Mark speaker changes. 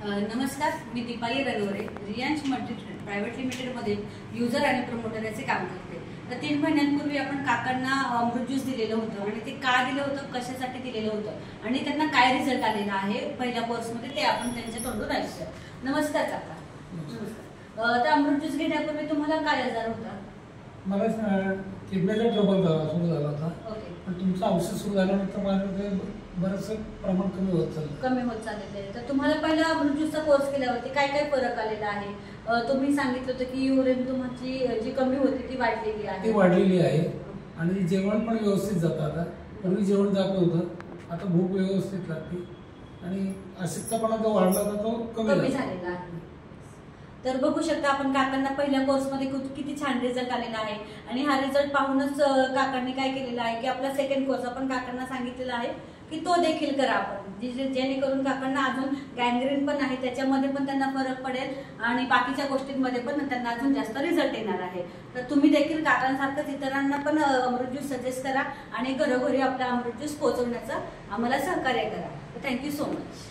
Speaker 1: नमस्कार, मी Deepali रनवरे Riyansh multi private लिमिटेडमध्ये user आणि प्रमोटर याचे काम करते। तर 3 महिन्यांपूर्वी आपण काकांना अमृत ज्यूस दिलेलं होतं आणि ते का दिलं होतं, कशासाठी दिलेलं होतं आणि त्यांना काय रिझल्ट आलेला आहे पहिल्या कोर्समध्ये ते आपण त्यांच्या तोंडून ऐकूया। नमस्कार काका। नमस्कार। तर अमृत ज्यूस घेण्यापूर्वी तुम्हाला काय आजार होता?
Speaker 2: मला किडनीचा ट्रबल सुरू झाला होता।
Speaker 1: ओके।
Speaker 2: पण तुमचं औषध सुरू झाल्यानंतर माझं बरंच प्रमाण कमी होत
Speaker 1: चाललेलं आहे। तर तुम्हाला पहिला अमृत ज्यूसचा कोर्स केल्यावरती काय काय फरक आलेला आहे? तुम्ही सांगितलं होतं की युरिन तुमची जी कमी होती ती वाढलेली आहे।
Speaker 2: आणि जेवण पण व्यवस्थित जातं। आता पूर्वी जेवण जात होतं, आता भूक व्यवस्थित लागते आणि अशक्तपणा जो वाढला होता तो कमी
Speaker 1: झालेला आहे। तर बघू शकता आपण काकांना पहिल्या कोर्समध्ये किती छान रिझल्ट आलेला आहे आणि हा रिझल्ट पाहूनच काकांनी काय केलेला आहे की आपला सेकंड कोर्स आपण काकांना सांगितलेला आहे की तो देखील करा आपण, जेणेकरून काकांना अजून गँग्रीन पण आहे त्याच्यामध्ये पण त्यांना फरक पडेल आणि बाकीच्या गोष्टींमध्ये पण त्यांना अजून जास्त रिझल्ट येणार आहे। तर तुम्ही देखील काकांसारखंच इतरांना पण अमृत ज्यूस सजेस्ट करा आणि घरोघरी आपला अमृत ज्यूस पोहोचवण्याचं आम्हाला सहकार्य करा। Thank you so much.